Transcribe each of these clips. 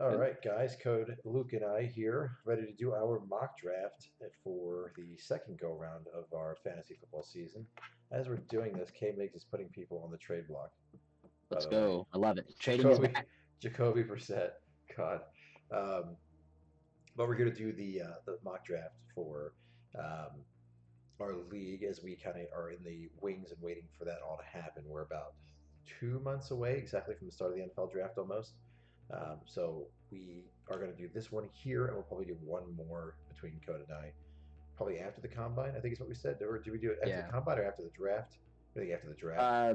All Good. right, guys, Code Luke and I here, ready to do our mock draft for the second go round of our fantasy football season. As we're doing this, K Migs is putting people on the trade block, by Let's the way. go. I love it. Trading is Jacoby, back. Jacoby Brissett, God. Um, but we're going to do the mock draft for um, our league as we kind of are in the wings and waiting for that all to happen. We're about 2 months away exactly from the start of the NFL draft almost. So we are going to do this one here, and we'll probably do one more between Code and I, probably after the combine. I think is what we said. Or do we do it after the Yeah. combine or after the draft? I think after the draft. Uh,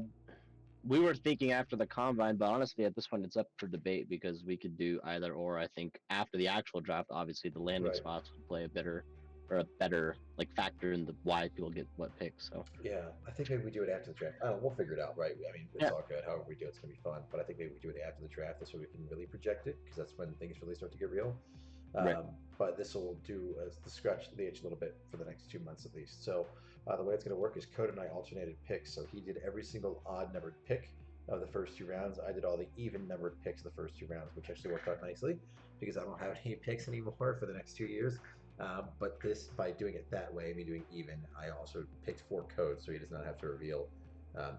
we were thinking after the combine, but honestly, at this point, it's up for debate because we could do either or. I think after the actual draft, obviously, the landing Right. spots would play a better like factor in the why people get what picks. So Yeah, I think maybe we do it after the draft. I don't know. We'll figure it out, right? I mean, it's yeah, all good. However we do, it's gonna be fun. But I think maybe we do it after the draft, so we can really project it, because that's when things really start to get real. right. But this will do the scratch the itch a little bit for the next 2 months at least. So the way it's going to work is Code and I alternated picks. So he did every single odd numbered pick of the first 2 rounds. I did all the even numbered picks of the first 2 rounds, which actually worked out nicely because I don't have any picks anymore for the next 2 years. But this, by doing it that way, me doing even, I also picked 4 codes, so he does not have to reveal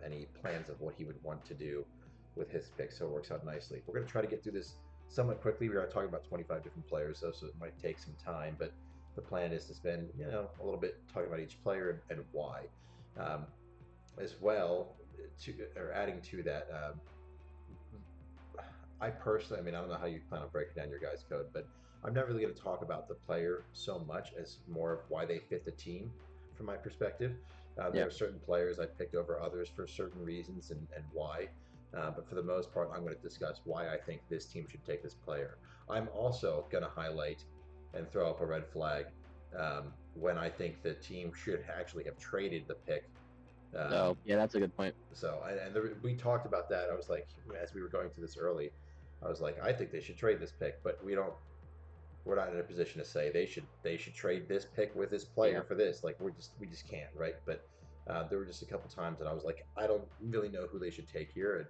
any plans of what he would want to do with his pick. So it works out nicely. We're going to try to get through this somewhat quickly. We are talking about 25 different players, though, so it might take some time. But the plan is to spend, a little bit talking about each player and why, um, as well. Or adding to that, I personally, I mean, I don't know how you plan on breaking down your guys' code, but I'm not really going to talk about the player so much as more of why they fit the team from my perspective. There Yeah. are certain players I picked over others for certain reasons and why. But for the most part, I'm going to discuss why I think this team should take this player. I'm also going to highlight and throw up a red flag when I think the team should actually have traded the pick. Oh, um, yeah, that's a good point. we talked about that. I was like, as we were going through this early, I was like, I think they should trade this pick, but we don't. We're not in a position to say they should trade this pick with this player Yeah. for this. Like we just can't, right? But there were just a couple times, and I was like, I don't really know who they should take here,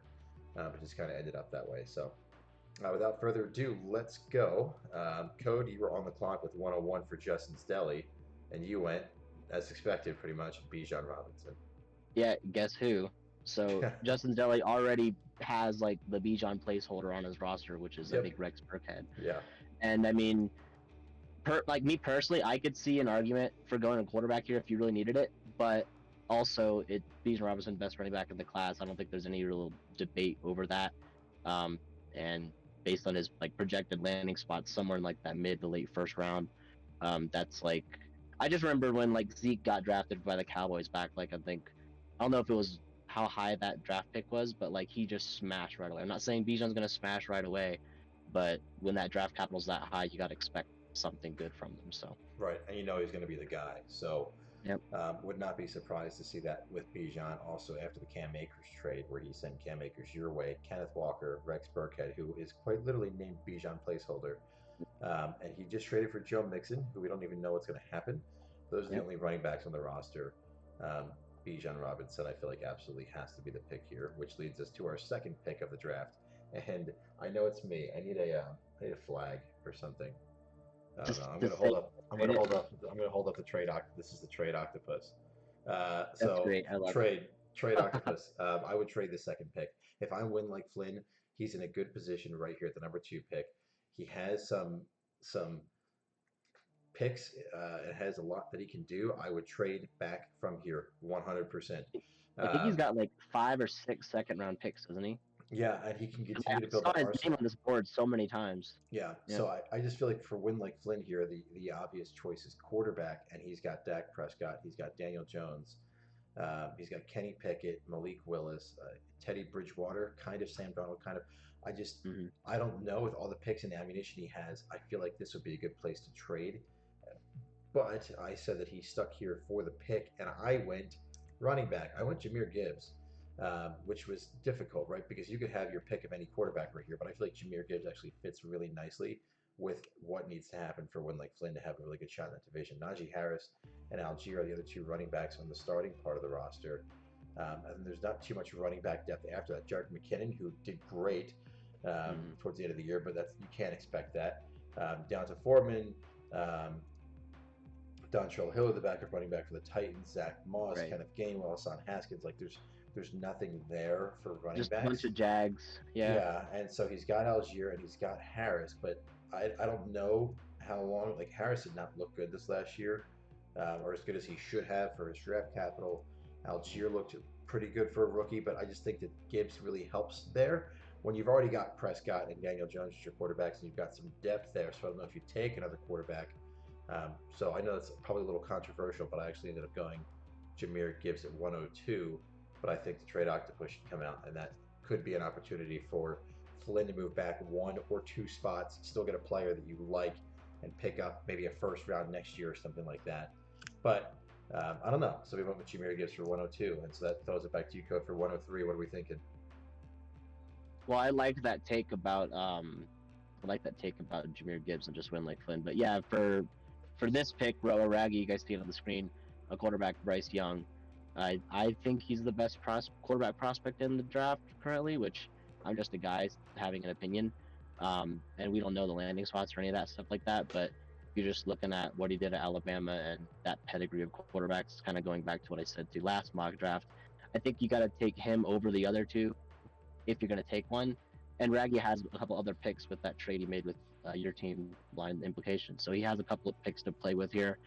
and it just kind of ended up that way. So without further ado, let's go. Code, you were on the clock with 101 for Justin's Deli, and you went, as expected, pretty much Bijan Robinson. Yeah. Guess who? So Justin Deli already has like the Bijan placeholder on his roster, which is I Yep. think Rex Burkhead, Yeah. and I mean like me personally, I could see an argument for going a quarterback here if you really needed it, but also it Bijan Robinson best running back in the class. I don't think there's any real debate over that. And based on his like projected landing spot somewhere in like that mid to late first round, that's like I just remember when like Zeke got drafted by the Cowboys back like I don't know if it was how high that draft pick was, but like he just smashed right away. I'm not saying Bijan's gonna smash right away, but when that draft capital's that high, you got to expect something good from them. So, Right, and he's going to be the guy. So, yep, would not be surprised to see that with Bijan also after the Cam Akers trade, where he sent Cam Akers your way, Kenneth Walker, Rex Burkhead, who is quite literally named Bijan placeholder, and he just traded for Joe Mixon, who we don't even know what's going to happen. Those are the yep. only running backs on the roster. Bijan Robinson, I feel like absolutely has to be the pick here, which leads us to our second pick of the draft. And I know it's me. I need a flag or something. I don't know. Just I'm to gonna hold say, up. I'm trade gonna it. hold up. I'm gonna hold up the trade. This is the trade octopus. That's So great. I love it. trade octopus. I would trade the second pick if I win like Flynn. He's in a good position right here at the number 2 pick. He has some picks. It has a lot that he can do. I would trade back from here 100%. I think he's Um, got like 5 or 6 second round picks, doesn't he? yeah, and he can 'Cause I continue to build saw the his name arsenal. on this board so many times. Yeah, Yeah, so I just feel like for win like Flynn here, the obvious choice is quarterback, and he's got Dak Prescott, he's got Daniel Jones, he's got Kenny Pickett, Malik Willis, Teddy Bridgewater, kind of Sam Donald, kind of. I just hmm I don't know with all the picks and ammunition he has. I feel like this would be a good place to trade. But I said that he stuck here for the pick, and I went running back. I went Jameer Gibbs, which was difficult, right? Because you could have your pick of any quarterback right here, but I feel like Jameer Gibbs actually fits really nicely with what needs to happen for one like Flynn to have a really good shot in that division. Najee Harris and Algier are the other 2 running backs on the starting part of the roster. And there's not too much running back depth after that. Jarek McKinnon, who did great towards the end of the year, but you can't expect that. Down to Foreman, Dontrell Hill, the backup running back for the Titans, Zach Moss, Right. Kenneth Gainwell, Hassan Haskins. Like there's nothing there for running Just a bunch backs. of Jags. Yeah. Yeah, and so he's got Algier and he's got Harris, but I don't know how long. Like Harris did not look good this last year, or as good as he should have for his draft capital. Algier looked pretty good for a rookie, but I just think that Gibbs really helps there when you've already got Prescott and Daniel Jones as your quarterbacks, and you've got some depth there. So I don't know if you take another quarterback. So I know that's probably a little controversial, but I actually ended up going Jahmyr Gibbs at 102. But I think the trade octopus should come out, and that could be an opportunity for Flynn to move back 1 or 2 spots, still get a player that you like, and pick up maybe a first round next year or something like that. But I don't know. So we went with Jahmyr Gibbs for 102, and so that throws it back to you, Code, for 103. What are we thinking? Well, I like that take about Jahmyr Gibbs and just win like Flynn. But yeah, for this pick, Raggy, you guys see it on the screen, a quarterback, Bryce Young. I think he's the best quarterback prospect in the draft currently, which I'm just a guy having an opinion. And we don't know the landing spots or any of that stuff like that. But you're just looking at what he did at Alabama and that pedigree of quarterbacks, kind of going back to what I said to last mock draft. I think you got to take him over the other two if you're going to take one. And Raggy has a couple other picks with that trade he made with your team line implications. So he has a couple of picks to play with here.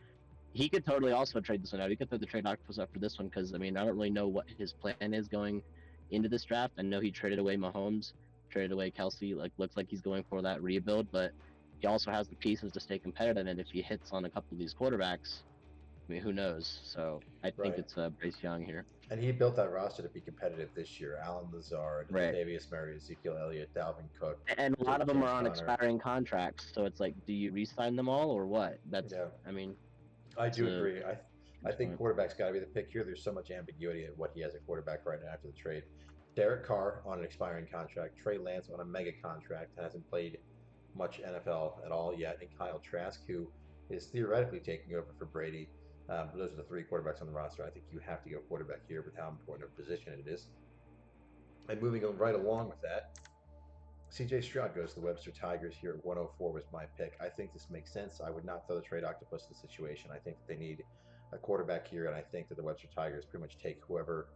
He could totally also trade this one out. He could throw the trade octopus up for this one because, I mean, I don't really know what his plan is going into this draft. I know he traded away Mahomes, traded away Kelsey. Like, looks like he's going for that rebuild, but he also has the pieces to stay competitive. And if he hits on a couple of these quarterbacks, I mean, who knows? So I think it's Bryce Young here. And he built that roster to be competitive this year. Alan Lazard, Right. Latavius Murray, Ezekiel Elliott, Dalvin Cook. And a lot of them James are on Conner. expiring contracts. So it's like, do you re-sign them all or what? That's, Yeah. I mean, I do agree. I think quarterback's got to be the pick here. There's so much ambiguity at what he has at quarterback right now after the trade. Derek Carr on an expiring contract, Trey Lance on a mega contract, hasn't played much NFL at all yet, and Kyle Trask, who is theoretically taking over for Brady. Those are the 3 quarterbacks on the roster. I think you have to go quarterback here with how important a position it is. And moving right along with that, CJ Stroud goes to the Webster Tigers here at 104 was my pick. I think this makes sense. I would not throw the trade octopus in the situation. I think that they need a quarterback here, and I think that the Webster Tigers pretty much take whoever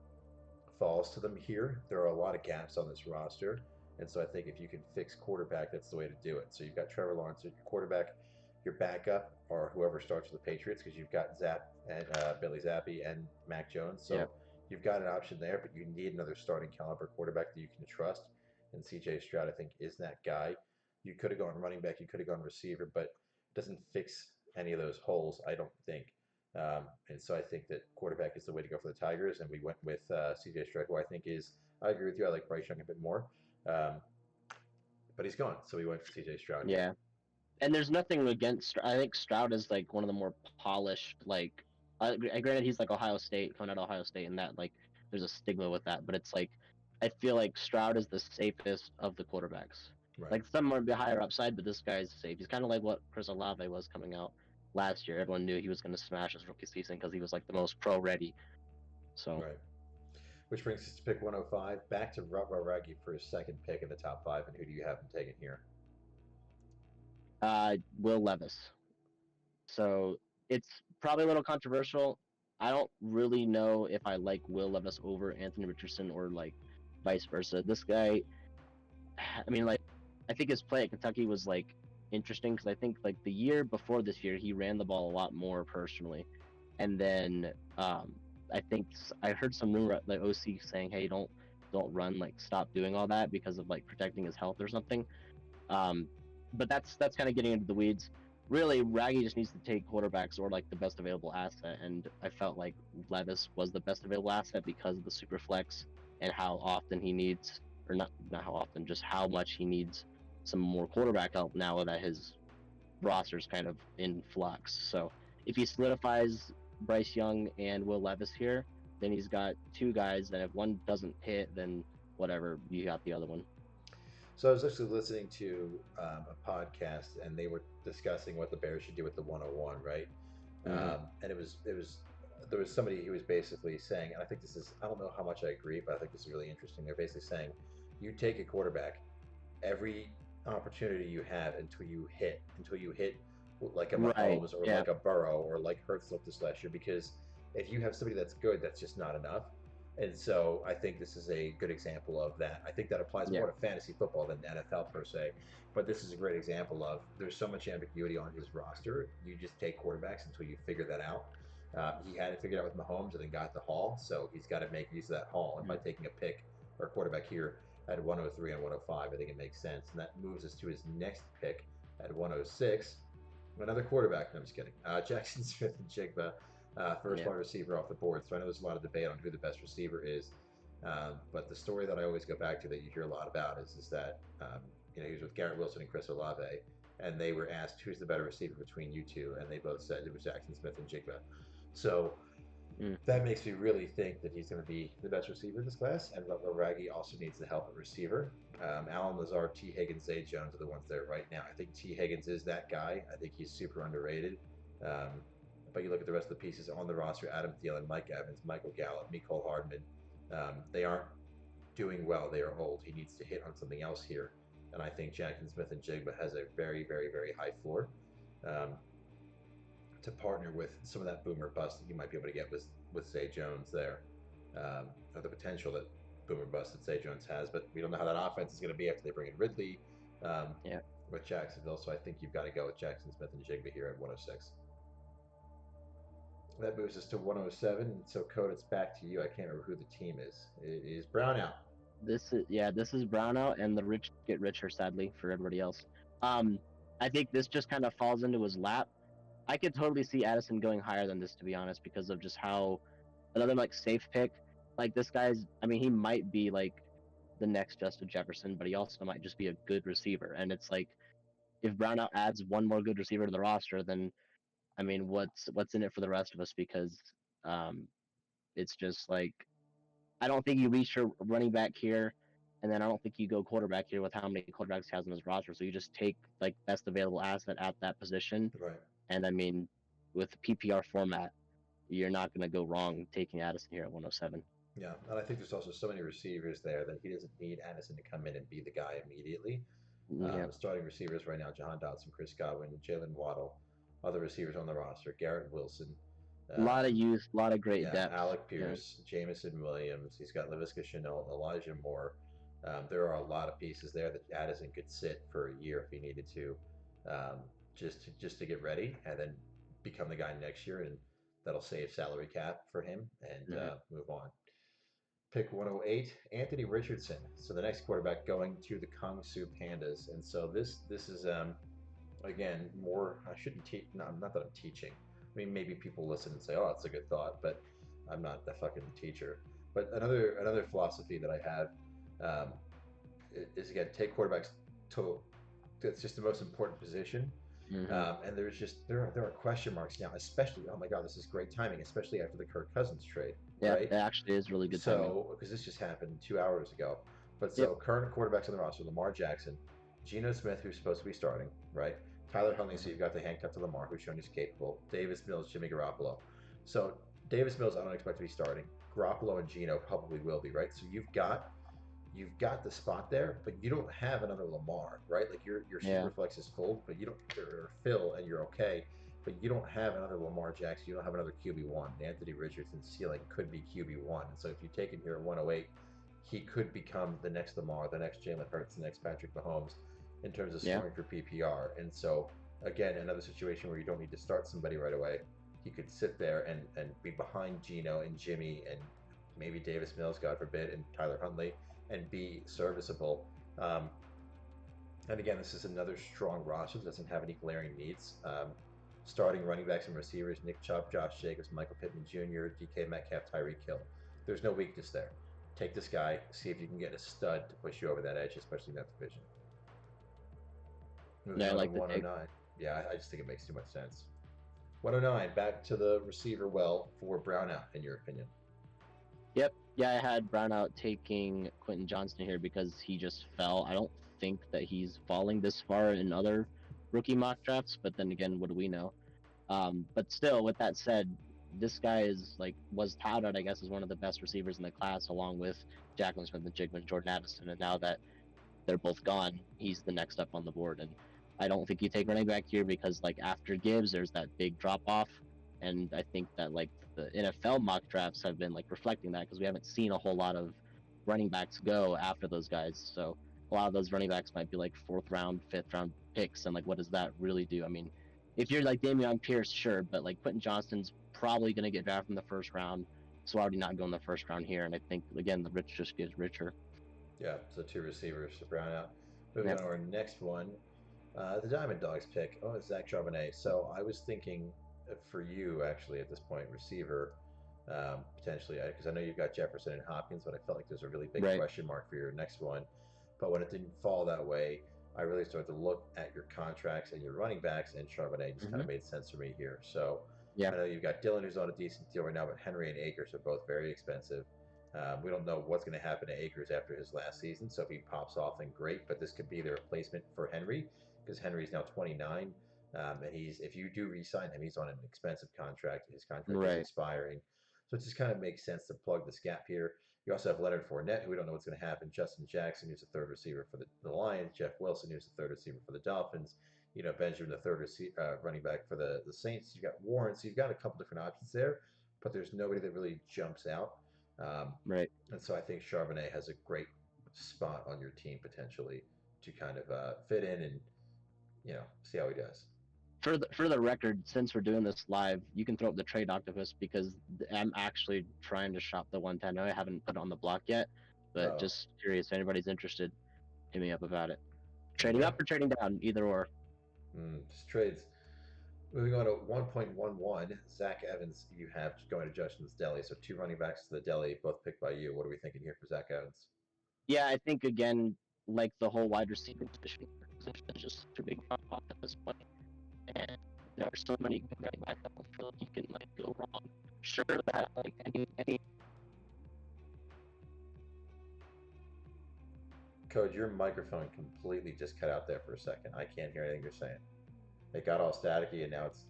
falls to them here. There are a lot of gaps on this roster, and so I think if you can fix quarterback, that's the way to do it. So you've got Trevor Lawrence at your quarterback, your backup, or whoever starts with the Patriots, because you've got Billy Zappi and Mac Jones. So you've got an option there, but you need another starting caliber quarterback that you can trust. And CJ Stroud, I think, is that guy. You could have gone running back, you could have gone receiver, but it doesn't fix any of those holes, I don't think. And so I think that quarterback is the way to go for the Tigers, and we went with CJ Stroud, who I think is, I agree with you, I like Bryce Young a bit more. But he's gone, so we went for CJ Stroud. Yeah. And there's nothing against, I think Stroud is like one of the more polished, like, granted he's like Ohio State, coming out of Ohio State, and that, like, there's a stigma with that, but it's like, I feel like Stroud is the safest of the quarterbacks. Right. Like, some might be higher upside, but this guy's safe. He's kind of like what Chris Olave was coming out last year. Everyone knew he was going to smash his rookie season because he was like the most pro ready. So. Right. Which brings us to pick 105. Back to Raggy for his second pick in the top 5, and who do you have him taking here? Will Levis. So it's probably a little controversial. I don't really know if I like Will Levis over Anthony Richardson or like vice versa. This guy, I mean, like, I think his play at Kentucky was like interesting because I think like the year before this year he ran the ball a lot more personally, and then I think I heard some rumor like OC saying, hey, don't run, like stop doing all that because of like protecting his health or something. But that's kind of getting into the weeds. Really, Raggy just needs to take quarterbacks or like the best available asset, and I felt like Levis was the best available asset because of the super flex and how often he needs, or not how often, just how much he needs some more quarterback help now that his roster's kind of in flux. So if he solidifies Bryce Young and Will Levis here, then he's got 2 guys that if one doesn't hit, then whatever, you got the other one. So I was actually listening to a podcast, and they were discussing what the Bears should do with the 101, right? And it was there was somebody who was basically saying, and I think I don't know how much I agree, but I think this is really interesting. They're basically saying, you take a quarterback, every opportunity you have until you hit like a Right. Mahomes or Yeah. like a Burrow or like Hurts looked this last year. Because if you have somebody that's good, that's just not enough. And so I think this is a good example of that. I think that applies Yeah. more to fantasy football than NFL per se, but this is a great example of there's so much ambiguity on his roster. You just take quarterbacks until you figure that out. He had it figured out with Mahomes and then got the haul, so he's got to make use of that haul. And by taking a pick or a quarterback here at 103 and 105, I think it makes sense. And that moves us to his next pick at 106. Another quarterback. No, I'm just kidding. Jackson Smith and Jigba, first wide receiver off the board. So I know there's a lot of debate on who the best receiver is. But the story that I always go back to that you hear a lot about is that he was with Garrett Wilson and Chris Olave, and they were asked who's the better receiver between you two, and they both said it was Jackson Smith and Jigba. So that makes me really think that he's going to be the best receiver in this class, and Raggy also needs the help at receiver. Allen Lazard, T. Higgins, Zay Jones are the ones there right now. I think T. Higgins is that guy. I think he's super underrated. But you look at the rest of the pieces on the roster: Adam Thielen, Mike Evans, Michael Gallup, Mecole Hardman. They aren't doing well. They are old. He needs to hit on something else here. And I think Jackson Smith and Jigba has a very, very, very high floor. To partner with some of that boomer bust that you might be able to get with Zay Jones there, or the potential that boomer bust that Zay Jones has. But we don't know how that offense is going to be after they bring in Ridley with Jacksonville. So I think you've got to go with Jackson Smith and Jigba here at 106. That moves us to 107. So, Code, it's back to you. I can't remember who the team is. It is Brownout. This is Brownout, and the rich get richer, sadly, for everybody else. I think this just kind of falls into his lap. I could totally see Addison going higher than this, to be honest, because of just how another like safe pick. Like this guy's, I mean, he might be like the next Justin Jefferson, but he also might just be a good receiver. And it's like if Brownout adds one more good receiver to the roster, then I mean, what's in it for the rest of us? Because um, it's just like I don't think you reach your running back here, and then I don't think you go quarterback here with how many quarterbacks he has on his roster. So you just take like best available asset at that position. Right. And I mean, with the PPR format, you're not going to go wrong taking Addison here at 107. Yeah, and I think there's also so many receivers there that he doesn't need Addison to come in and be the guy immediately. Yeah. Starting receivers right now: Jahan Dotson, Chris Godwin, Jalen Waddle. Other receivers on the roster: Garrett Wilson. A lot of youth, a lot of great depth. Alec Pierce, Jamison Williams. He's got Laviska Shenault, Elijah Moore. There are a lot of pieces there that Addison could sit for a year if he needed to, just to get ready and then become the guy next year, and that'll save salary cap for him and move on. Pick 108, Anthony Richardson. So the next quarterback going to the Kung Su Pandas, and so this is again more. I shouldn't teach. No, not that I'm teaching. I mean, maybe people listen and say, "Oh, that's a good thought," but I'm not the fucking teacher. But another philosophy that I have is again take quarterbacks to. That's just the most important position. And there's just there are question marks now, especially. Oh my God, this is great timing, especially after the Kirk Cousins trade. Yeah, right? It actually is really good timing. So because this just happened 2 hours ago, but so current quarterbacks on the roster: Lamar Jackson, Geno Smith, who's supposed to be starting, right? Tyler Huntley, so you've got the handcuff to Lamar, who's shown he's capable. Davis Mills, Jimmy Garoppolo. So Davis Mills, I don't expect to be starting. Garoppolo and Geno probably will be, right? So you've got the spot there, but you don't have another Lamar, right? Like your super flex is full, but you don't or fill and you're okay, but you don't have another Lamar Jackson. You don't have another QB1. Anthony Richardson's ceiling could be QB1. And so if you take him here at 108, he could become the next Lamar, the next Jalen Hurts, the next Patrick Mahomes in terms of scoring for PPR. And so again, another situation where you don't need to start somebody right away. He could sit there and be behind Geno and Jimmy and maybe Davis Mills, God forbid, and Tyler Huntley, and be serviceable. And again, this is another strong roster that doesn't have any glaring needs. Starting running backs and receivers: Nick Chubb, Josh Jacobs, Michael Pittman Jr., DK Metcalf, Tyreek Hill. There's no weakness there. Take this guy, see if you can get a stud to push you over that edge, especially in that division. Moving on to 109. Yeah, I just think it makes too much sense. 109, back to the receiver well for Brownout, in your opinion. Yep. Yeah, I had Brownout taking Quentin Johnston here because he just fell. I don't think that he's falling this far in other rookie mock drafts, but then again, what do we know? But still, with that said, this guy was touted, I guess, as one of the best receivers in the class, along with Jacqueline Smith and Jigman, Jordan Addison, and now that they're both gone, he's the next up on the board. And I don't think you take running back here because like after Gibbs, there's that big drop off, and I think that like the NFL mock drafts have been like reflecting that because we haven't seen a whole lot of running backs go after those guys. So a lot of those running backs might be like 4th round, 5th round picks, and like what does that really do? I mean, if you're like Damian Pierce, sure, but like Quentin Johnston's probably going to get drafted in the 1st round, so already not going the 1st round here. And I think again the rich just gets richer. Yeah, so 2 receivers to brown out. Moving Yep. on to our next one, the Diamond Dogs pick. Oh, it's Zach Charbonnet. So I was thinking for you actually at this point, receiver potentially, because I know you've got Jefferson and Hopkins, but I felt like there's a really big Right. question mark for your next one. But when it didn't fall that way, I really started to look at your contracts and your running backs, and Charbonnet just kind Mm-hmm. of made sense for me here. So Yeah. I know you've got Dylan, who's on a decent deal right now, but Henry and Akers are both very expensive. We don't know what's going to happen to Akers after his last season, so if he pops off, then great. But this could be the replacement for Henry because Henry's now 29, and he's if you do re-sign him, he's on an expensive contract. His contract is Right. expiring, so it just kind of makes sense to plug this gap here. You also have Leonard Fournette, who we don't know what's going to happen. Justin Jackson, who's the third receiver for the Lions. Jeff Wilson, who's the third receiver for the Dolphins. You know, Benjamin, the third running back for the Saints. You've got Warren, so you've got a couple different options there, but there's nobody that really jumps out. Um, Right. and so I think Charbonnet has a great spot on your team potentially to kind of fit in and see how he does. For the record, since we're doing this live, you can throw up the trade octopus because I'm actually trying to shop the 110. I haven't put it on the block yet, but Oh, just curious if anybody's interested, hit me up about it. Trading okay. up or trading down, either or. Just trades. Moving on to 1.11, Zach Evans, you have going to Justin's Deli. So 2 running backs to the Deli, both picked by you. What are we thinking here for Zach Evans? Yeah, I think again, like the whole wide receiver position is just too big drop off at this point, and there are so many good running backs. I don't feel like you can like go wrong. Sure, that like any Code, your microphone completely just cut out there for a second. I can't hear anything you're saying. It got all staticky and now it's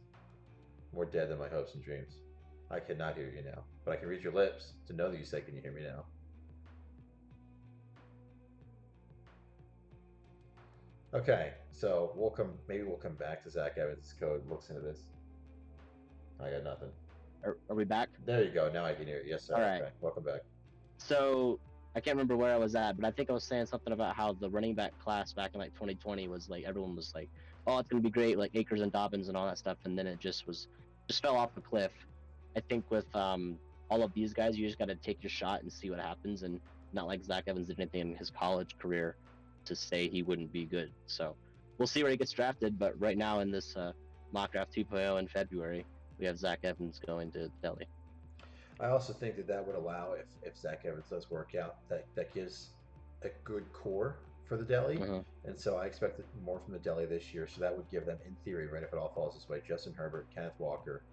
more dead than my hopes and dreams. I cannot hear you now, but I can read your lips to know that you say, "Can you hear me now?" Okay, so maybe we'll come back to Zach Evans' code. Looks into this. I got nothing. are we back? There you go. Now I can hear you. Yes, All sir. right. Okay, welcome back. So I can't remember where I was at, but I think I was saying something about how the running back class back in like 2020 was like everyone was like, "Oh, it's gonna be great," like Akers and Dobbins and all that stuff, and then it just fell off a cliff. I think with all of these guys, you just got to take your shot and see what happens, and not like Zach Evans did anything in his college career to say he wouldn't be good. So we'll see where he gets drafted. But right now in this mock draft 2.0 in February, we have Zach Evans going to Delhi. I also think that would allow if Zach Evans does work out, that gives a good core for the Deli, Uh-huh. and so I expect more from the Deli this year. So that would give them, in theory, right if it all falls this way, Justin Herbert, Kenneth Walker,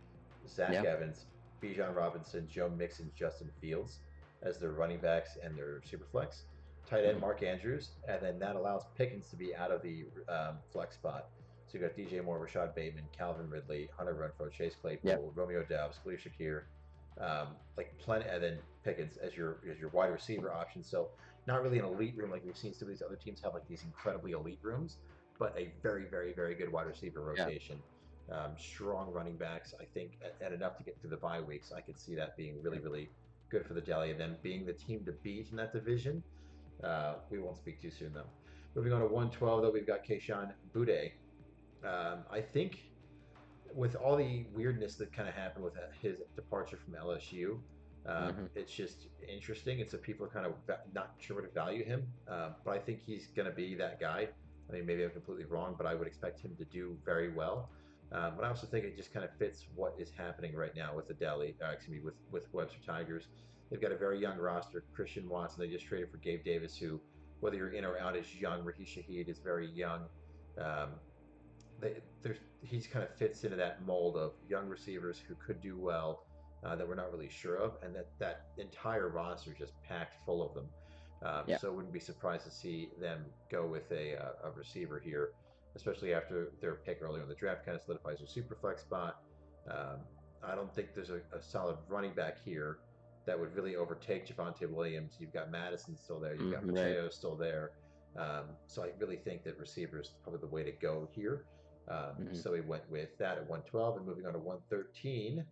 Zach Yeah. Evans, Bijan Robinson, Joe Mixon, Justin Fields as their running backs and their super flex. Tight end Mm-hmm. Mark Andrews, and then that allows Pickens to be out of the flex spot. So you got DJ Moore, Rashad Bateman, Calvin Ridley, Hunter Renfro, Chase Yep. Claypool, Romeo Doubs, Khalil Shakir, like plenty, and then Pickens as your wide receiver option. So not really an elite room like we've seen some of these other teams have, like these incredibly elite rooms, but a very very very good wide receiver Yeah. rotation. Strong running backs. I think at enough to get through the bye weeks, I could see that being really really good for the Deli, and then being the team to beat in that division. We won't speak too soon though. Moving on to 112 though, we've got Keyshawn Boutte. I think with all the weirdness that kind of happened with his departure from LSU, Mm-hmm. it's just interesting. And so people are kind of not sure where to value him. But I think he's going to be that guy. I mean, maybe I'm completely wrong, but I would expect him to do very well. But I also think it just kind of fits what is happening right now with the with Webster Tigers. They've got a very young roster. Christian Watson, they just traded for Gabe Davis, who, whether you're in or out, is young. Ricky Shaheed is very young. Um, he kind of fits into that mold of young receivers who could do well, that we're not really sure of, and that entire roster is just packed full of them. Yeah. So I wouldn't be surprised to see them go with a receiver here, especially after their pick earlier in the draft kind of solidifies their super flex spot. Um, I don't think there's a solid running back here that would really overtake Javonte Williams. You've got Madison still there. You've got Mm-hmm. Right. Mateo still there. So I really think that receiver is probably the way to go here. Mm-hmm. So we went with that at 112, and moving on to 113.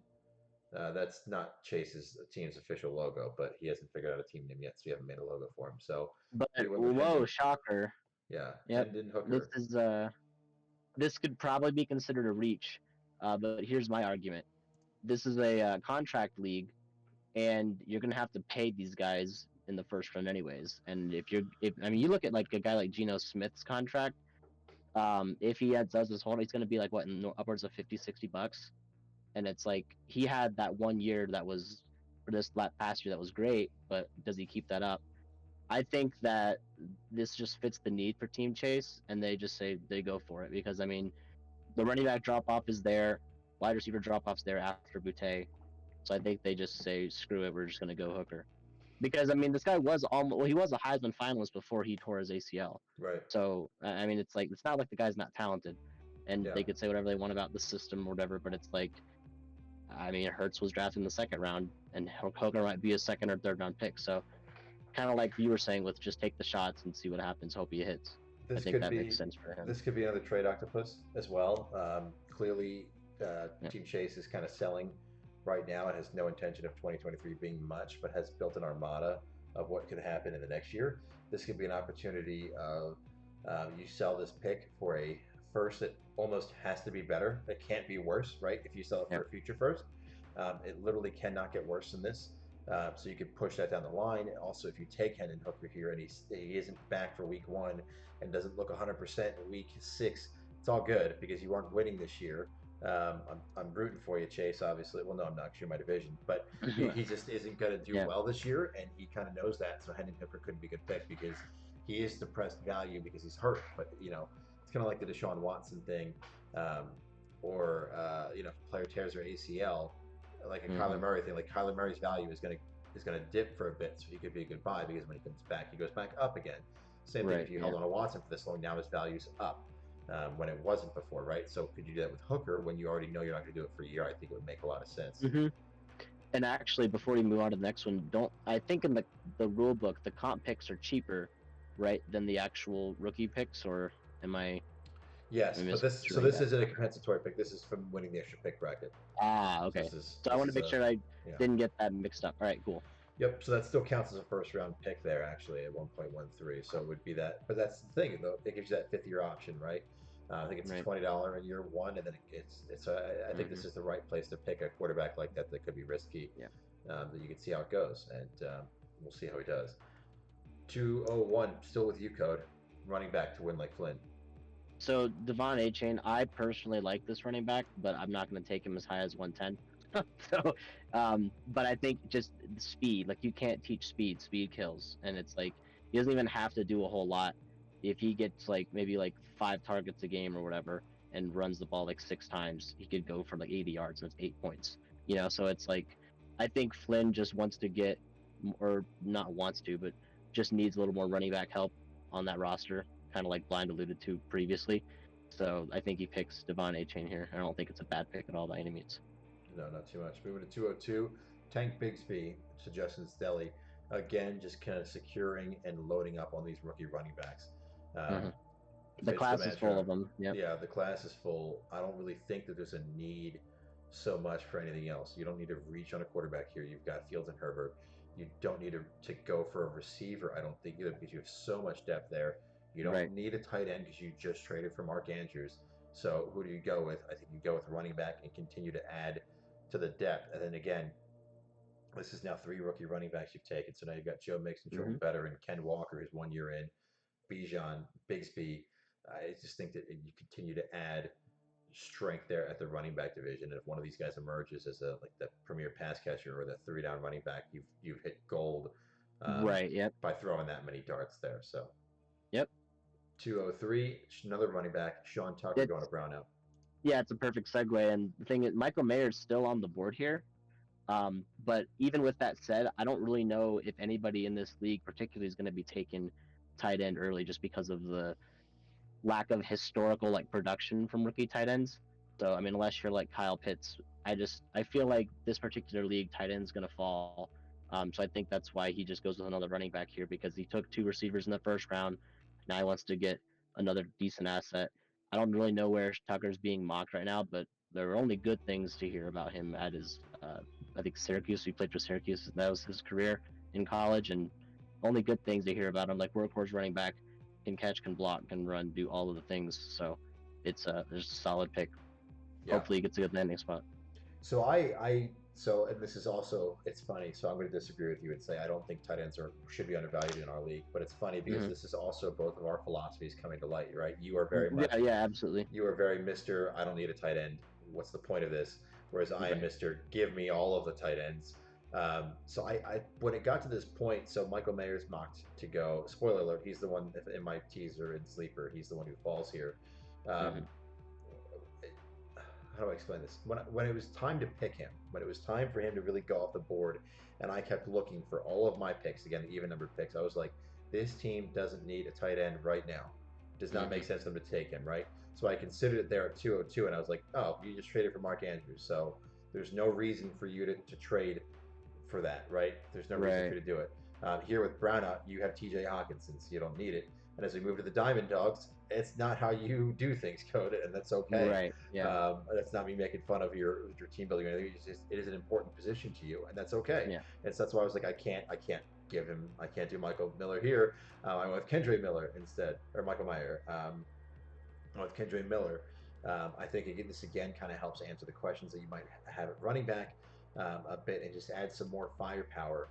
That's not Chase's team's official logo, but he hasn't figured out a team name yet, so we haven't made a logo for him. So But we went with whoa, Hendon. shocker! Yeah, Yep, Hendon this Hooker. is this could probably be considered a reach. But here's my argument: this is a contract league, and you're gonna have to pay these guys in the first round anyways. And if I mean, you look at like a guy like Geno Smith's contract. If he does this whole, he's gonna be like what, upwards of 50-60 bucks. And it's like he had that 1 year that was for this past year that was great, but does he keep that up? I think that this just fits the need for team chase, and they just say they go for it because I mean the running back drop off is there, wide receiver drop off's there after Boutte, so I think they just say screw it, we're just gonna go Hooker because I mean this guy was almost, well, he was a Heisman finalist before he tore his ACL, Right. so I mean it's like it's not like the guy's not talented, and Yeah. they could say whatever they want about the system or whatever, but it's like I mean, Hertz was drafted in the second round, and Hogan might be a second or third round pick. So, kind of like you were saying, with just take the shots and see what happens, hope he hits. I This think could that makes be sense for him. this could be another trade octopus as well. Clearly, Yeah. Team Chase is kind of selling right now. It has no intention of 2023 being much, but has built an armada of what could happen in the next year. This could be an opportunity of you sell this pick for a first that almost has to be better. It can't be worse, right? If you sell it Yeah. for a future first, it literally cannot get worse than this. So you could push that down the line. Also, if you take Hendon Hooker here and he isn't back for week 1 and doesn't look 100% in week 6, it's all good because you aren't winning this year. I'm rooting for you, Chase. Obviously, well, no, I'm not. You're my division, but he just isn't going to do Yeah. well this year, and he kind of knows that. So Hendon Hooker couldn't be a good pick because he is depressed value because he's hurt. But it's kind of like the Deshaun Watson thing, um, or if a player tears their ACL, like a Mm-hmm. Kyler Murray thing. Like Kyler Murray's value is gonna dip for a bit, so he could be a good buy because when he comes back, he goes back up again. Same thing Right. if you Yeah. held on to Watson for this long, now his value's up when it wasn't before, right? So could you do that with Hooker when you already know you're not going to do it for a year? I think it would make a lot of sense. Mm-hmm. And actually, before we move on to the next one, don't I think in the rule book the comp picks are cheaper, right, than the actual rookie picks, or am I Yes, but misconstruing this that? isn't a compensatory pick. This is from winning the extra pick bracket. Ah, So okay. this is So I this want to is make a sure I yeah. didn't get that mixed up. All right, cool. Yep. So that still counts as a first round pick there, actually, at 1.13. So it would be that. But that's the thing, though. It gives you that 5th year option, right? I think it's Right. $20 in year 1, and then it's. I think Mm-hmm. this is the right place to pick a quarterback like that that could be risky. Yeah. That you can see how it goes, and we'll see how he does. 201, still with you, Code. Running back to win like Flynn. So Devon A-Chain, I personally like this running back, but I'm not going to take him as high as 110. So, but I think just speed, like you can't teach speed. Speed kills, and it's like he doesn't even have to do a whole lot. If he gets like maybe like 5 targets a game or whatever, and runs the ball like 6 times, he could go for like 80 yards and it's 8 points. So it's like I think Flynn just wants to get, or not wants to, but just needs a little more running back help on that roster, kind of like Blind alluded to previously. So I think he picks Devon A-Chain here. I don't think it's a bad pick at all by any means. No, not too much. Moving to 202, Tank Bigsby to Justin Stelly. Again, just kind of securing and loading up on these rookie running backs. Um, Mm-hmm. The fits the class is full mantra. of them. Yep. Yeah, the class is full. I don't really think that there's a need so much for anything else. You don't need to reach on a quarterback here. You've got Fields and Herbert. You don't need to go for a receiver, I don't think, either, because you have so much depth there. You don't Right. need a tight end because you just traded for Mark Andrews. So who do you go with? I think you go with running back and continue to add to the depth. And then again, this is now 3 rookie running backs you've taken. So now you've got Joe Mixon, Mm-hmm. Jordan Better, and Ken Walker, who's 1 year in. Bijan, Bigsby. I just think that you continue to add strength there at the running back division. And if one of these guys emerges as the premier pass catcher or the 3 down running back, you've hit gold Right. Yep. by throwing that many darts there. So Yep. 203, another running back, Sean Tucker going to It's Brown out. Yeah, it's a perfect segue. And the thing is, Michael Mayer's still on the board here. But even with that said, I don't really know if anybody in this league particularly is going to be taking tight end early just because of the lack of historical like production from rookie tight ends. So I mean, unless you're like Kyle Pitts, I feel like this particular league tight end's going to fall. So I think that's why he just goes with another running back here because he took 2 receivers in the first round. Now he wants to get another decent asset. I don't really know where Tucker's being mocked right now, but there are only good things to hear about him at his, I think Syracuse. He played for Syracuse. That was his career in college, and only good things to hear about him. Like workhorse running back, can catch, can block, can run, do all of the things. So it's there's a solid pick. Yeah. Hopefully he gets a good landing spot. So and this is also, it's funny. So I'm going to disagree with you and say I don't think tight ends should be undervalued in our league. But it's funny because Mm-hmm. this is also both of our philosophies coming to light, right? You are very Yeah, much, yeah, absolutely. you are very Mister. I don't need a tight end. What's the point of this? Whereas I am Right. Mister. Give me all of the tight ends. So when it got to this point, so Michael Mayer's mocked to go. Spoiler alert: he's the one in my teaser and sleeper. He's the one who falls here. Mm-hmm. Um, how do I explain this? When it was time to pick him, when it was time for him to really go off the board, and I kept looking for all of my picks again, the even numbered picks. I was like, this team doesn't need a tight end right now. Does not Mm-hmm. make sense for them to take him, right? So I considered it there at 202, and I was like, oh, you just traded for Mark Andrews, so there's no reason for you to trade for that, right? There's no reason for Right. you to do it. Here with Brownout, you have TJ Hawkinson, so you don't need it. And as we move to the Diamond Dogs, it's not how you do things, Code, and that's okay. Right. Yeah. That's not me making fun of your team building or anything. It's just, it is an important position to you, and that's okay. Yeah. And so that's why I was like, I can't give him, I can't do Michael Miller here. I went with Kendre Miller instead, or Michael Meyer. I went with Kendre Miller. I think again, this again kind of helps answer the questions that you might have at running back a bit, and just add some more firepower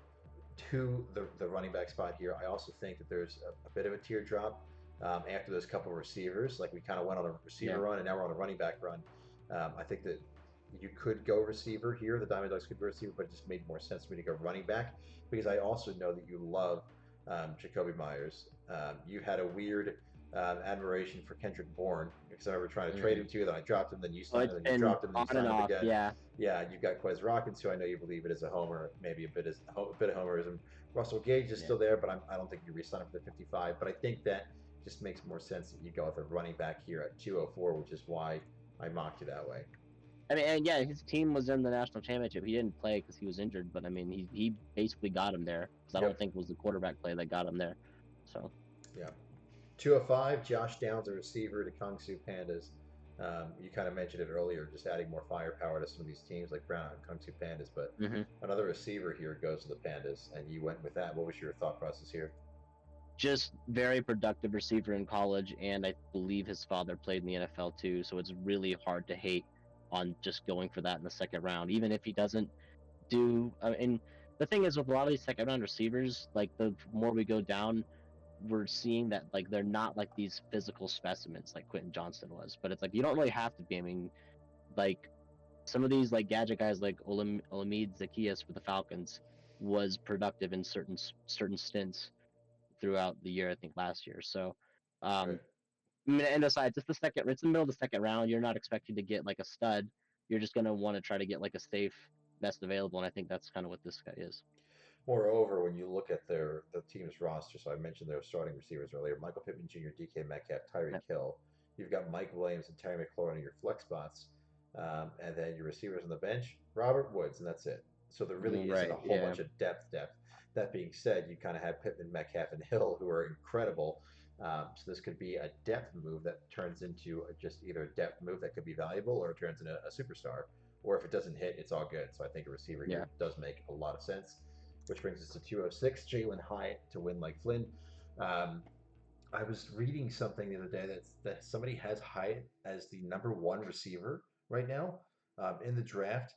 to the running back spot here. I also think that there's a bit of a teardrop after those couple of receivers. Like we kind of went on a receiver Yeah. run, and now we're on a running back run. I think that you could go receiver here. The Diamond Dogs could go receiver, but it just made more sense for me to go running back because I also know that you love Jacoby Myers. You had a weird admiration for Kendrick Bourne because I remember trying to trade Mm-hmm. him to you, then I dropped him, then you Oh, signed it's him, then you been dropped him, then on you and signed him off. again. Yeah. Yeah, you've got Quez Rockins, who I know you believe it as a homer, maybe a bit of homerism. Russell Gage is Yeah. still there, but I don't think you re-sign him for the 55. But I think that just makes more sense that you go with a running back here at 204, which is why I mocked you that way. I mean, and yeah, his team was in the national championship. He didn't play because he was injured, but I mean, he basically got him there because I don't Yep. think it was the quarterback play that got him there. So Yeah. 205, Josh Downs, a receiver to Kung Su Pandas. You kind of mentioned it earlier, just adding more firepower to some of these teams like Brown and Kung Su Pandas. But mm-hmm. another receiver here goes to the Pandas, and you went with that. What was your thought process here? Just very productive receiver in college, and I believe his father played in the NFL too. So it's really hard to hate on just going for that in the second round, even if he doesn't do. And the thing is, with a lot of these second round receivers, like the more we go down, we're seeing that like they're not like these physical specimens like Quentin Johnston was. But it's like you don't really have to be. I mean, like some of these like gadget guys like Olamide Zacchaeus for the Falcons was productive in certain stints throughout the year. I think last year. So, Right. um, and aside, it's it's the middle of the second round. You're not expecting to get like a stud. You're just gonna want to try to get like a safe best available, and I think that's kind of what this guy is. Moreover, when you look at the team's roster, so I mentioned their starting receivers earlier: Michael Pittman Jr., DK Metcalf, Tyreek Yep. Hill. You've got Mike Williams and Terry McLaurin in your flex spots, and then your receivers on the bench: Robert Woods, and that's it. So there really isn't a Right. whole Yeah. bunch of depth. That being said, you kind of have Pittman, Metcalf, and Hill, who are incredible. So this could be a depth move that turns into just either a depth move that could be valuable, or it turns into a superstar. Or if it doesn't hit, it's all good. So I think a receiver Yeah. here does make a lot of sense, which brings us to 206, Jalen Hyatt to win like Flynn. Um, I was reading something the other day that somebody has Hyatt as the number one receiver right now in the draft,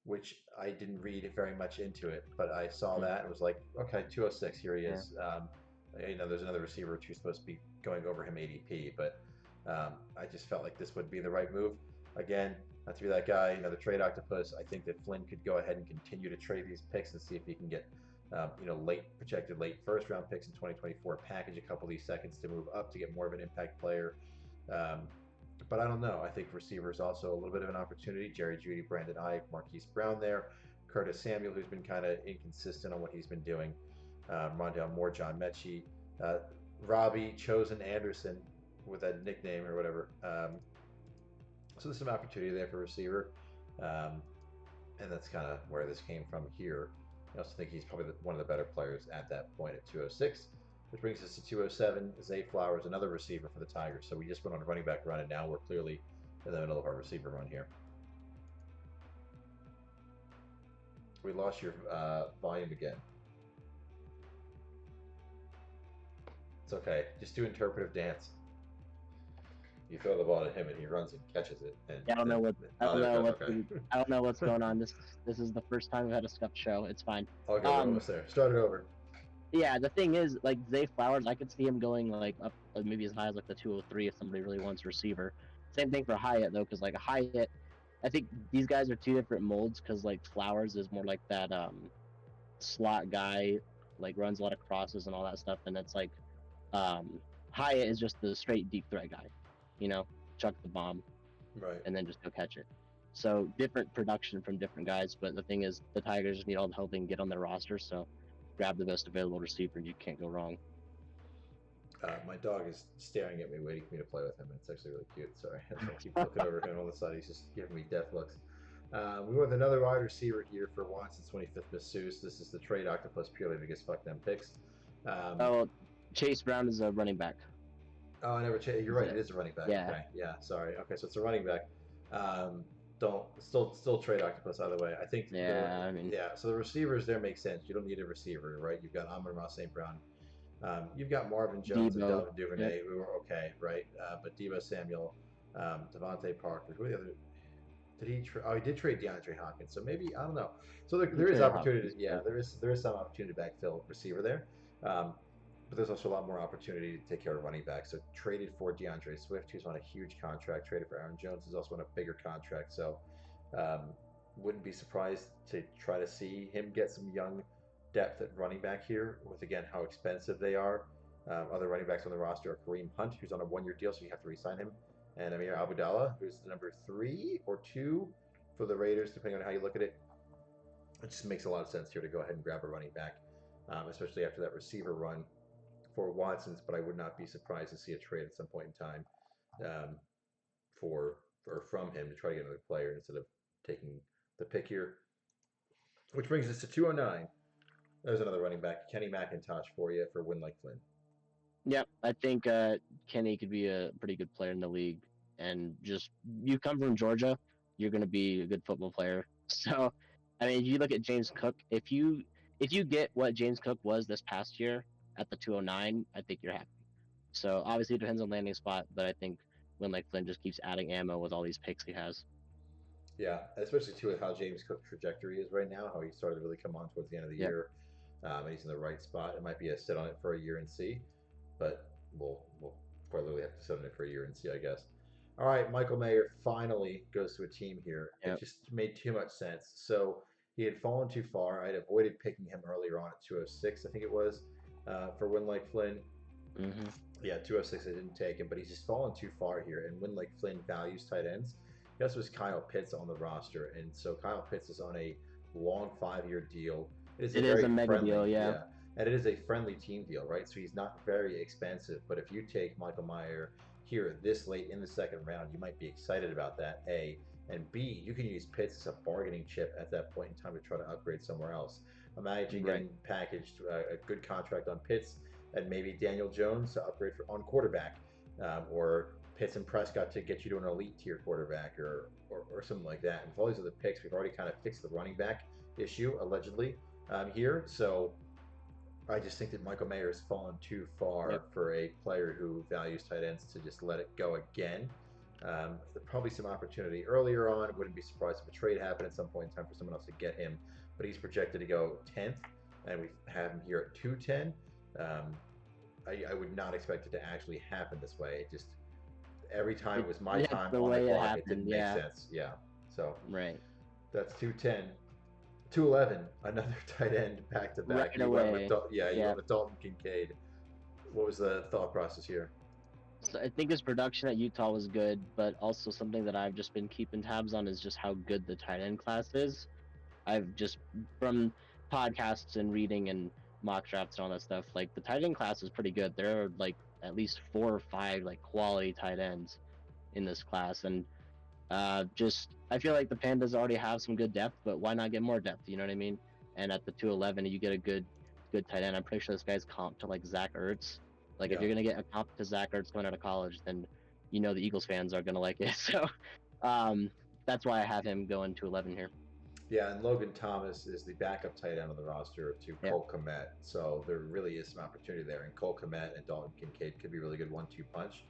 which I didn't read very much into it, but I saw Mm, that and was like, okay, 206, here he yeah. is. There's another receiver who's supposed to be going over him ADP, but I just felt like this would be the right move. Again, not to be that guy, the trade octopus. I think that Flynn could go ahead and continue to trade these picks and see if he can get projected late first round picks in 2024, package a couple of these seconds to move up to get more of an impact player. Um, but I don't know. I think receivers also a little bit of an opportunity. Jerry Jeudy, Brandon Ike, Marquise Brown there, Curtis Samuel, who's been kind of inconsistent on what he's been doing, Rondell Moore, John Mechie, uh, Robbie Chosen Anderson with that nickname or whatever. So there's some opportunity there for receiver. Um, and that's kind of where this came from here. I also think he's probably one of the better players at that point at 206. which brings us to 207. Zay Flowers, another receiver for the Tigers. So we just went on a running back run, and now we're clearly in the middle of our receiver run here. We lost your volume again. It's okay. Just do interpretive dance. You throw the ball at him, and he runs and catches it. And I don't know what I don't know what okay. I don't know what's going on. This is the first time we've had a scuffed show. It's fine. Okay, we're almost there. Start it over. Yeah, the thing is, like Zay Flowers, I could see him going like up, maybe as high as like the 203 if somebody really wants receiver. Same thing for Hyatt though, because like Hyatt, I think these guys are two different molds. Because like Flowers is more like that slot guy, like runs a lot of crosses and all that stuff, and it's like Hyatt is just the straight deep threat guy, chuck the bomb, right, and then just go catch it. So different production from different guys, but the thing is, the Tigers just need all the help they can get on their roster. So grab the best available receiver, and you can't go wrong. My dog is staring at me, waiting for me to play with him. It's actually really cute. Sorry, I keep looking over him on the side. He's just giving me death looks. We went with another wide receiver here for Watson's 25th masseuse. This is the trade octopus purely because fuck them picks. Chase Brown is a running back. Oh, I never changed. You're right. It is a running back. Yeah. Okay. Yeah. Sorry. Okay. So it's a running back. Don't still trade octopus either way. I think. Yeah. So the receivers there make sense. You don't need a receiver, right? You've got Amon-Ra St. Brown. You've got Marvin Jones and Delvin Duvernay, who are okay, right? But Deebo Samuel, Devontae Parker, who are the other? Did he? He did trade DeAndre Hopkins. So maybe I don't know. So there is opportunity. Hopkins, yeah, there is some opportunity to backfill receiver there. But there's also a lot more opportunity to take care of running back. So traded for DeAndre Swift, who's on a huge contract. Traded for Aaron Jones, who's also on a bigger contract. So wouldn't be surprised to try to see him get some young depth at running back here with, again, how expensive they are. Other running backs on the roster are Kareem Hunt, who's on a one-year deal, so you have to re-sign him, and Amir Abdallah, who's the number 3 or 2 for the Raiders, depending on how you look at it. It just makes a lot of sense here to go ahead and grab a running back, especially after that receiver run for Watson's, but I would not be surprised to see a trade at some point in time from him to try to get another player instead of taking the pick here. Which brings us to 209. There's another running back, Kenny McIntosh, for you for Win Like Flynn. Yep, I think Kenny could be a pretty good player in the league. And just, you come from Georgia, you're going to be a good football player. So, I mean, if you look at James Cook, if you get what James Cook was this past year at the 209, I think you're happy. So, obviously, it depends on landing spot, but I think Win Like Flynn just keeps adding ammo with all these picks he has. Yeah, especially too with how James Cook's trajectory is right now, how he started to really come on towards the end of the year, and he's in the right spot. It might be a sit on it for a year and see, but we'll probably have to sit on it for a year and see, I guess. All right, Michael Mayer finally goes to a team here. It just made too much sense. So he had fallen too far. I had avoided picking him earlier on at 206, I think it was, for Win Like Flynn. Mm-hmm. Yeah, 206, I didn't take him, but he's just fallen too far here. And Win Like Flynn values tight ends. He also has Kyle Pitts on the roster, and so Kyle Pitts is on a long 5-year deal. It is a mega deal, yeah. And it is a friendly team deal, right? So he's not very expensive. But if you take Michael Mayer here this late in the second round, you might be excited about that, A. And B, you can use Pitts as a bargaining chip at that point in time to try to upgrade somewhere else. Imagine getting packaged a good contract on Pitts and maybe Daniel Jones to upgrade on quarterback, or Pitts and Prescott to get you to an elite tier quarterback or something like that. And with all these other picks, we've already kind of fixed the running back issue, allegedly, here. So I just think that Michael Mayer has fallen too far for a player who values tight ends to just let it go again. There's probably some opportunity earlier on. Wouldn't be surprised if a trade happened at some point in time for someone else to get him. But he's projected to go 10th, and we have him here at 210. I would not expect it to actually happen this way. It just, every time it was my time on the clock, it didn't make sense. Yeah. So that's 210. 211, another tight end back to back. You went with Dalton Kincaid. What was the thought process here? So I think his production at Utah was good, but also something that I've just been keeping tabs on is just how good the tight end class is. I've just, from podcasts and reading and mock drafts and all that stuff, like the tight end class is pretty good. There are like at least 4 or 5 like quality tight ends in this class, and just I feel like the Pandas already have some good depth, but why not get more depth? You know what I mean? And at the 211, you get a good good tight end. I'm pretty sure this guy's comp to like Zach Ertz. Like, if Yeah. you're gonna get a comp to Zach Ertz coming out of college, then you know the Eagles fans are gonna like it. So, that's why I have him going to 11 here. Yeah, and Logan Thomas is the backup tight end on the roster to Yeah. Cole Kmet. So there really is some opportunity there. And Cole Kmet and Dalton Kincaid could be a really good 1-2 punch,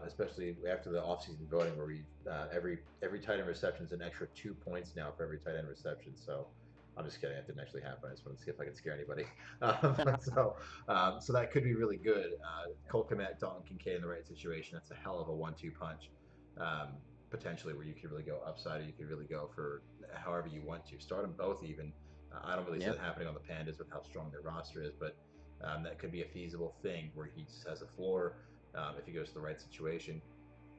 especially after the offseason voting where we every tight end reception is an extra 2 points now for every tight end reception. So I'm just kidding. It didn't actually happen. I just wanted to see if I could scare anybody. So that could be really good. Cole Kmet, Dalton Kincaid in the right situation. That's a hell of a 1-2 punch. Potentially where you could really go upside or you could really go for however you want to. Start them both even. I don't really see Yep. that happening on the Pandas with how strong their roster is, but that could be a feasible thing where he just has a floor if he goes to the right situation.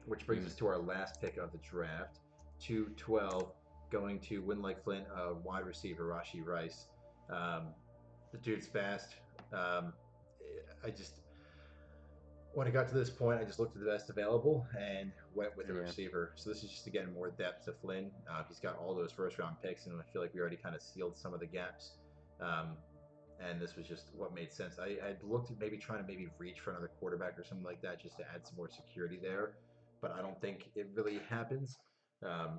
Which brings us to our last pick of the draft, 212, going to Win Like Flint, wide receiver Rashee Rice. The dude's fast. When it got to this point, I just looked at the best available and went with a receiver. So this is just, again, more depth to Flynn. He's got all those first-round picks, and I feel like we already kind of sealed some of the gaps. And this was just what made sense. I looked at maybe trying to reach for another quarterback or something like that just to add some more security there. But I don't think it really happens. I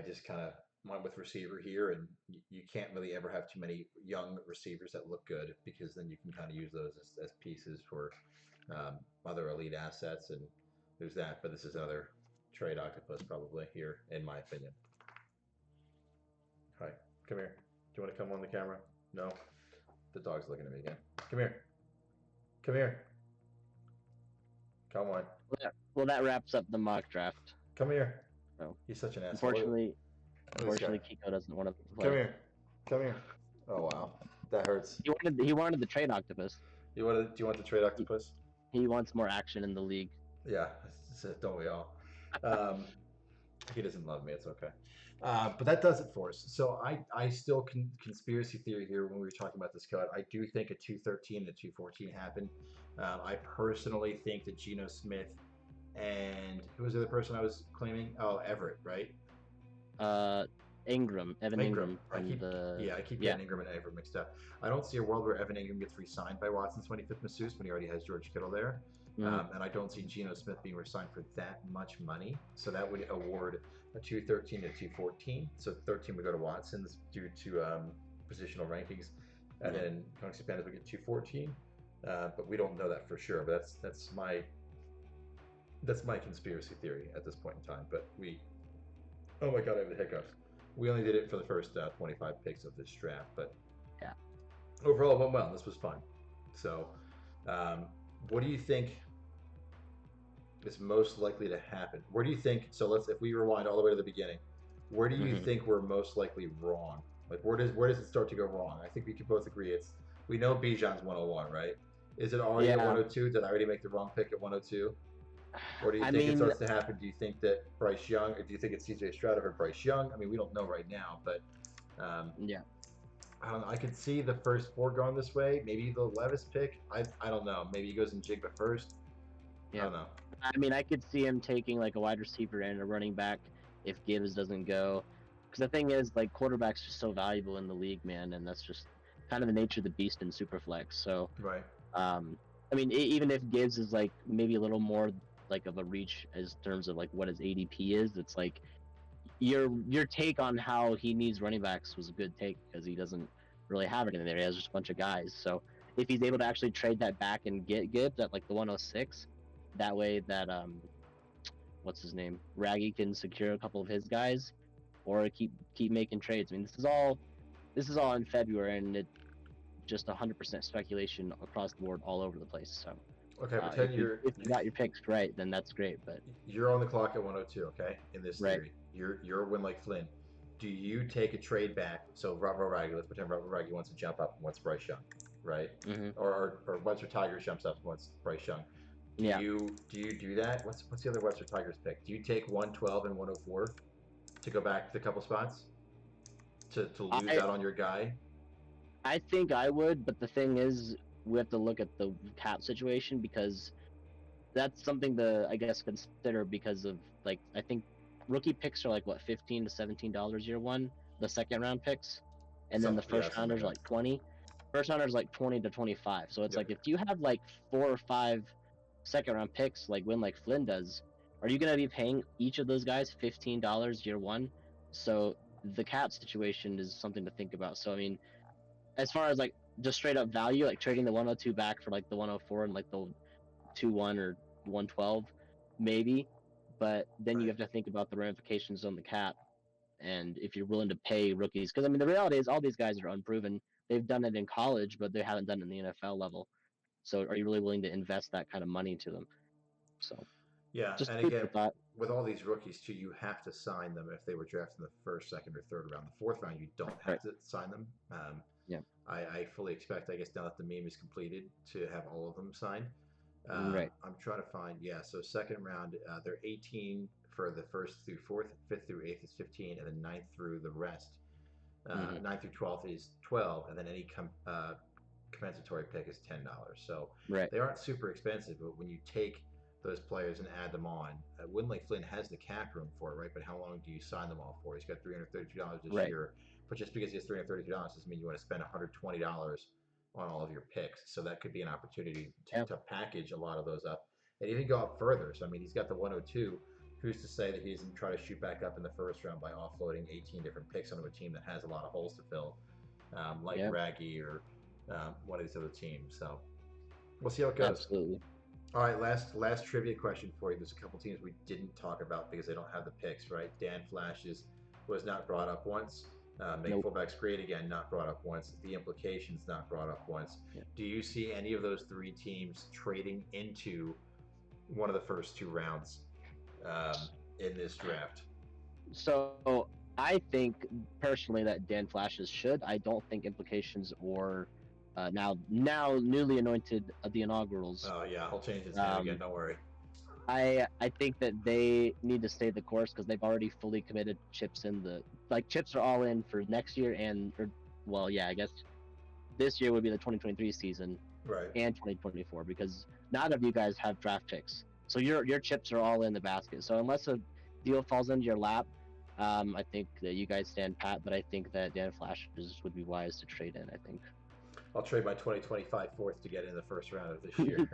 just kind of went with receiver here, and you can't really ever have too many young receivers that look good because then you can kind of use those as pieces for other elite assets, and there's that. But this is another trade octopus probably here, in my opinion. Hi, come here. Do you want to come on the camera? No? The dog's looking at me again. Come here. Come here. Come on. Well, that wraps up the mock draft. Come here. So, he's such an asshole. Unfortunately, Kiko doesn't want to play. Come here. Come here. Oh wow, that hurts. He wanted the trade octopus. Do you want the trade octopus? He wants more action in the league. Yeah, don't we all? He doesn't love me. It's okay. But that does it for us. So I still conspiracy theory here when we were talking about this cut. I do think a 213 and a 214 happened. I personally think that Geno Smith and who was the other person I was claiming? Oh, Everett, right? Evan Ingram. I keep getting Ingram and Everett mixed up. I don't see a world where Evan Ingram gets re-signed by Watson's 25th masseuse when he already has George Kittle there. And I don't see Geno Smith being re-signed for that much money. So that would award a 213 to 214. So 13 would go to Watson's due to positional rankings. And then Galaxy Pandas would get 214. But we don't know that for sure. But that's my conspiracy theory at this point in time. But oh my God, I have the hiccups. We only did it for the first 25 picks of this draft, but overall it went well. This was fun. So, what do you think is most likely to happen? Where do you think? So if we rewind all the way to the beginning, where do you think we're most likely wrong? Like where does it start to go wrong? I think we can both agree we know Bijan's 101, right? Is it already at 102? Did I already make the wrong pick at 102? Or do you think it starts to happen? Do you think that Bryce Young, or do you think it's CJ Stroud over Bryce Young? I mean, we don't know right now, but I don't know. I could see the first four going this way. Maybe the Levis pick. I don't know. Maybe he goes in Jigba first. I don't know. I mean, I could see him taking like a wide receiver and a running back if Gibbs doesn't go. Because the thing is, like, quarterback's just so valuable in the league, man, and that's just kind of the nature of the beast in Superflex. So, I mean, even if Gibbs is like maybe a little more like of a reach as terms of like what his ADP is, it's like your take on how he needs running backs was a good take because he doesn't really have it in there. He has just a bunch of guys. So if he's able to actually trade that back and get Gibbs at like the 106, that way that what's his name, Raggy can secure a couple of his guys, or keep making trades. I mean, this is all in February, and it just 100% speculation across the board all over the place. So. Okay, pretend if you got your picks right, then that's great. But you're on the clock at 102. Okay, in this theory, you're Win Like Flynn. Do you take a trade back? So Robert Raggy, let's pretend Robert Raggy wants to jump up and wants Bryce Young, right? Or Webster Tigers jumps up and wants Bryce Young. Do you do that? What's the other Webster Tigers pick? Do you take 112 and 104 to go back the couple spots to lose out on your guy? I think I would, but the thing is, we have to look at the cap situation because that's something to, I guess, consider because of, like, I think rookie picks are like, what, $15 to $17 year one, the second round picks, and then the first rounders are like 20. first rounder is like 20 to 25. So it's Yep. like if you have like 4 or 5 second round picks, like Flynn does, are you gonna be paying each of those guys $15 year one? So the cap situation is something to think about. So I mean, as far as like just straight up value, like trading the 102 back for like the 104 and like the 2-1 or 112, maybe. But then you Right. have to think about the ramifications on the cap and if you're willing to pay rookies. Because I mean, the reality is all these guys are unproven. They've done it in college, but they haven't done it in the NFL level. So are you really willing to invest that kind of money into them? So Yeah, just and food again, for thought. with all these rookies too, you have to sign them if they were drafted in the first, second, or third round. The fourth round, you don't have Right. to sign them. Yeah. I fully expect, I guess, now that the meme is completed, to have all of them signed. Right. I'm trying to find, yeah, so second round, they're 18 for the first through fourth, fifth through eighth is 15, and then ninth through the rest. Mm-hmm. Ninth through 12th is 12, and then any compensatory pick is $10. So Right. they aren't super expensive, but when you take those players and add them on, Winley Flynn has the cap room for it, right? But how long do you sign them all for? He's got $332 this Right. year, but just because he has $332 doesn't mean you want to spend $120 on all of your picks. So that could be an opportunity Yeah. to package a lot of those up and even go up further. So I mean, he's got the 102. Who's to say that he doesn't try to shoot back up in the first round by offloading 18 different picks onto a team that has a lot of holes to fill, like Yeah. Raggy or one of these other teams. So we'll see how it goes. Absolutely. All right, last trivia question for you. There's a couple teams we didn't talk about because they don't have the picks, right? Dan Flashes was not brought up once. Make Nope. fullbacks great again, not brought up once. The implications not brought up once. Yeah. Do you see any of those three teams trading into one of the first two rounds in this draft? So I think personally that Dan Flashes should. I don't think implications or now newly anointed the inaugurals. Oh yeah, I'll change his name again. Um, Don't worry. I think that they need to stay the course because they've already fully committed chips in the chips are all in for next year and or well yeah I guess this year would be the 2023 season Right. and 2024 because none of you guys have draft picks so your chips are all in the basket so unless a deal falls into your lap I think that you guys stand pat but I think that Dan Flashes would be wise to trade in I think. I'll trade my 2025 fourth to get in the first round of this year.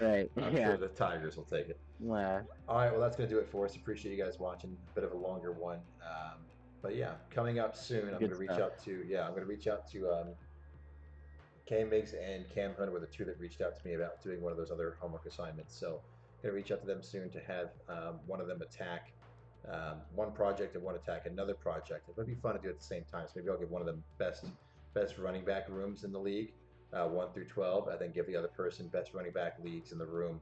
Right. I'm Yeah. sure the Tigers will take it. Yeah. All right, well, that's going to do it for us. Appreciate you guys watching. A bit of a longer one. But yeah, coming up soon, I'm going Good to reach stuff. out to, yeah, I'm going to reach out to Cam Miggs and Cam Hunt were the two that reached out to me about doing one of those other homework assignments. So going to reach out to them soon to have one of them attack one project and one attack another project. It would be fun to do at the same time. So maybe I'll give one of them best running back rooms in the league, 1 through 12, and then give the other person best running back leagues in the room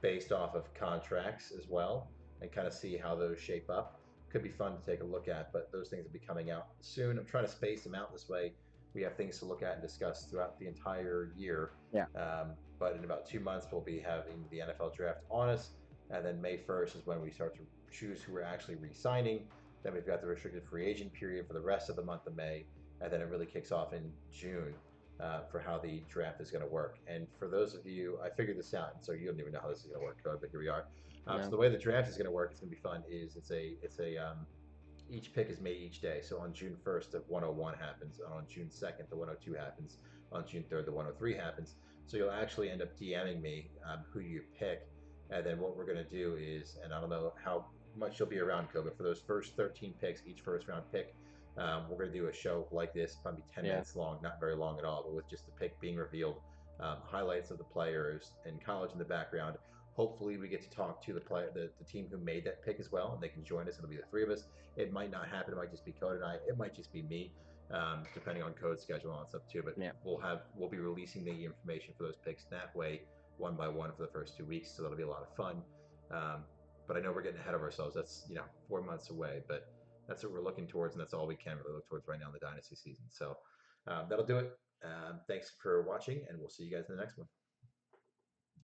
based off of contracts as well, and kind of see how those shape up. Could be fun to take a look at, but those things will be coming out soon. I'm trying to space them out this way. We have things to look at and discuss throughout the entire year. Yeah. But in about 2 months, we'll be having the NFL draft on us. And then May 1st is when we start to choose who we're actually re signing. Then we've got the restricted free agent period for the rest of the month of May. And then it really kicks off in June for how the draft is going to work. And for those of you, I figured this out, and so you don't even know how this is going to work, Code, but here we are. No. So the way the draft is going to work, it's going to be fun. Is it's a each pick is made each day. So on June 1st, the 101 happens. On June 2nd, the 102 happens. On June 3rd, the 103 happens. So you'll actually end up DMing me who you pick. And then what we're going to do is, and I don't know how much you'll be around, Code, but for those first 13 picks, each first round pick, we're going to do a show like this, probably 10 minutes long, not very long at all, but with just the pick being revealed, highlights of the players in college in the background. Hopefully, we get to talk to the team who made that pick as well, and they can join us. It'll be the three of us. It might not happen. It might just be Code and I. It might just be me, depending on Code's schedule and all that stuff too. But Yeah. we'll be releasing the information for those picks that way, one by one for the first 2 weeks. So that'll be a lot of fun. But I know we're getting ahead of ourselves. That's 4 months away, but that's what we're looking towards, and that's all we can really look towards right now in the Dynasty season. So that'll do it. Thanks for watching, and we'll see you guys in the next one.